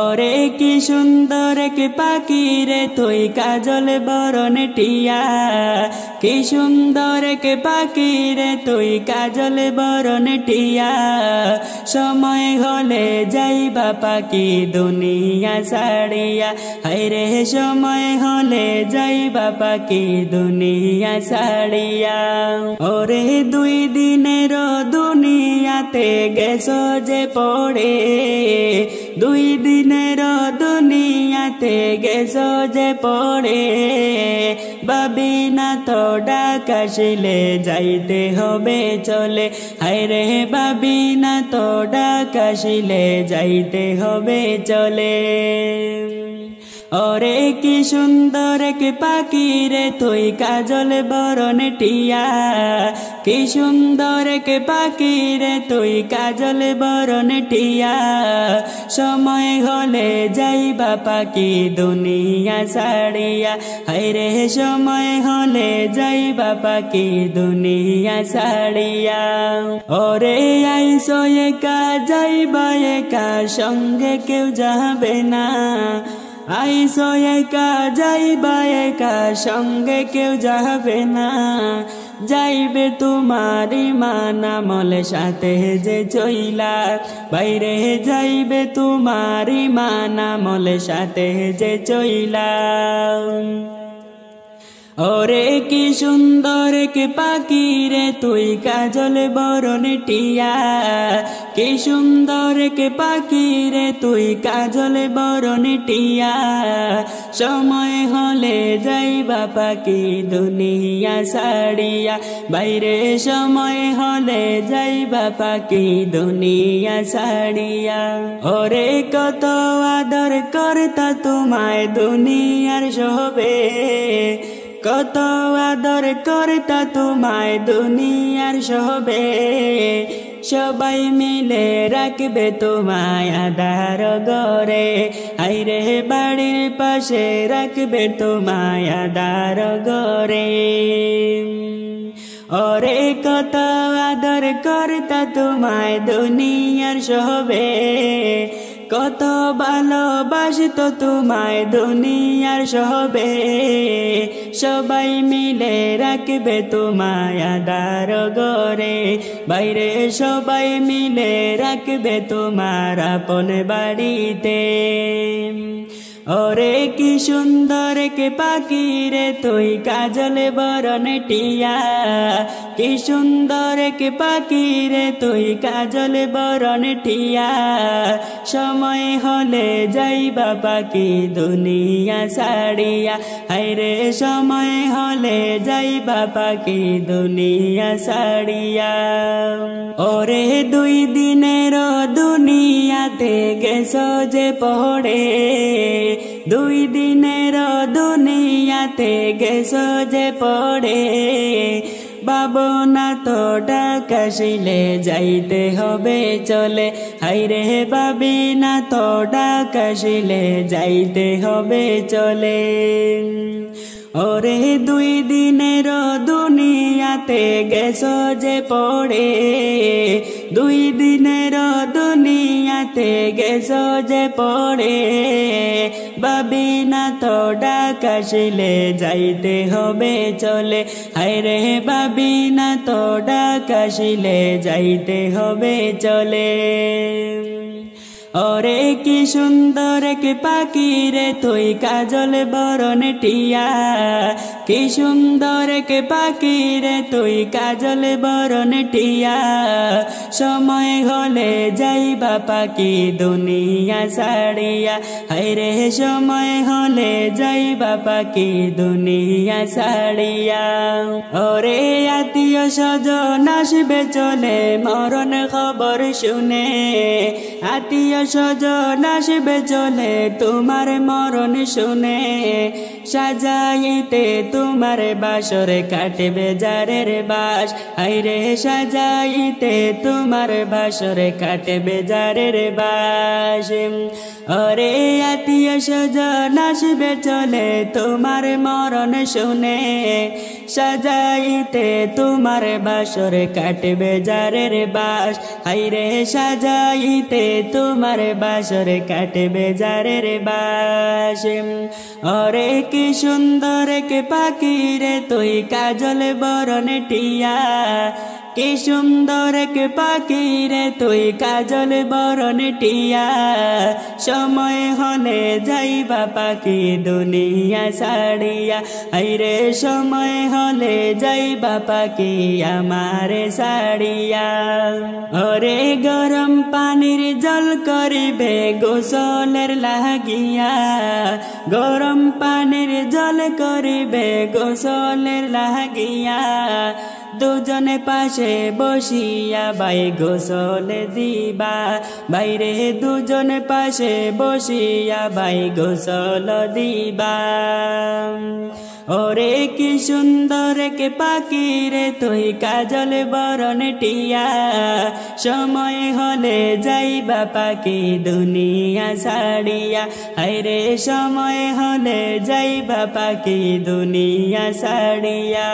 ওরে কি সুন্দর এক পাখি রে তুই কাজল বরণ টিয়া, কি সুন্দর এক পাখি রে তুই কাজল বরণ টিয়া। সময় হলে যাইবা পাখি দুনিয়া ছাড়িয়া, হায়রে সময় হলে যাইবা পাখি দুনিয়া ছাড়িয়া। ওরে দুই দিনের দুনিয়াতে গেছো যে পড়ে, দুই দিনের দুনিয়াতে গেছো যে পড়ে। ভাবি না তো ডাক আসিলে যাইতে হবে চলে, হায়রে ভাবি না তো ডাক আসিলে যাইতে হবে চলে। ওরে কি সুন্দর এক পাখি রে তুই কাজল বরণ টিয়া, কি সুন্দর এক পাখি রে তুই কাজল বরণ টিয়া। সময় হলে যাইবা পাখি দুনিয়া ছাড়িয়া, হায়রে সময় হলে যাইবা পাখি দুনিয়া ছাড়িয়া। ওরে আইসো একা যাইবা একা সঙ্গে কেউ যাবে না, আইসো একা যাইবা একা সঙ্গে কেউ যাবে না। যাইবে তোমারি মানা মলে সাথে যে চইলা, বাইরে যাইবে তোমারি মানা মলে সাথে যে চইলা। ওরে কি সুন্দর কি পাখি রে তুই কাজল বরণ টিয়া, কি সুন্দর কি পাখি রে তুই কাজল বরণ টিয়া। সময় হলে যাইবা পাখি দুনিয়া ছাড়িয়া, বাইরে সময় হলে যাইবা পাখি দুনিয়া ছাড়িয়া। ওরে কত আদর করতা তোমায় দুনিয়ার সবে, কত আদর করতা তোমায় দুনিয়ার সবে। সবাই মিলে রাখবে তোমায় আধার ঘরে, হায়রে বাড়ির পাশে রাখবে তোমায় আধার ঘরে। ওরে কত আদর করতা তোমায় দুনিয়ার সবে, কত ভালোবাসতো তোমায় দুনিয়ার সবে। সবাই মিলে রাখবে তোমায় আধার ঘরে, বাইরে সবাই মিলে রাখবে তোমার আপন বাড়িতে। ওরে কি সুন্দর কে পাখি রে তুই কাজল বরণ টিয়া, কি সুন্দর কে পাখি রে তুই কাজল বরণ টিয়া। সময় হলে যাইবা পাখি দুনিয়া ছাড়িয়া, হায়রে সময় হলে যাইবা পাখি দুনিয়া ছাড়িয়া। ওরে দুই দিনের দুনিয়াতে গেছো যে পড়ে, দুই দিনের দুনিয়াতে গেছো যে পড়ে। ভাবনা তো ডাক আসিলে যাইতে হবে চলে, হায়রে ভাবি না তো ডাক আসিলে যাইতে হবে চলে। ওরে দুই দিনের দুনিয়াতে গেছো যে পড়ে, দুই দিনের দুনিয়াতে গেছো যে পড়ে। ভাবি না তো ডাক আসিলে যাইতে হবে চলে, হায়রে ভাবি না তো ডাক আসিলে যাইতে হবে চলে। ওরে কি সুন্দর কি পাখি রে তুই কাজল বরণ টিয়া, কি সুন্দর কি পাখি রে তুই কাজল বরণ টিয়া। সময় হলে যাইবা পাখি দুনিয়া ছাড়িয়া, হায়রে সময় হলে যাইবা পাখি দুনিয়া ছাড়িয়া। ওরে আত্মীয় স্বজন আসবে চলে মরণ খবর শুনে, আত্মীয় স্বজন আসবে চলে তোমার মরণ শুনে। সাজাইতে তোমার বাসরে কাটবে যারের বাস, হায়রে সাজাইতে তোমার বাসরে কাটবে যারের বাস। ওরে আত্মীয় স্বজন আসবে চলে তোমার মরণ শুনে সাজাইতে তোমার বাসর কাটবে যারের বাস হাইরে সাজাইতে তোমার বাসর কাটবে যারের বাস ওরে কি সুন্দর কে পাখি রে তুই কাজল বরণ টিয়া কি সুন্দর কে পাখি রে তুই কাজল বরণ টিয়া সময় হলে যাইবা পাখি দুনিয়া ছাড়িয়া আইরে সময় হলে যাইবা পাখি আমারে ছাড়িয়া ওরে গরম পানির জল করিবে গোসলের লাগিয়া গরম পানির জল করিবে গোসলের লাগিয়া দুজনে পাশে বসিয়া বাই গোসল দিবা বাইরে দুজনে পাশে বসিয়া বাই গোসল দিবা ওরে কি সুন্দর কে পাখি রে তুই কাজল বরণ টিয়া সময় হলে যাইবা পাখি দুনিয়া ছাড়িয়া হায়রে সময় হলে যাইবা পাখি দুনিয়া ছাড়িয়া।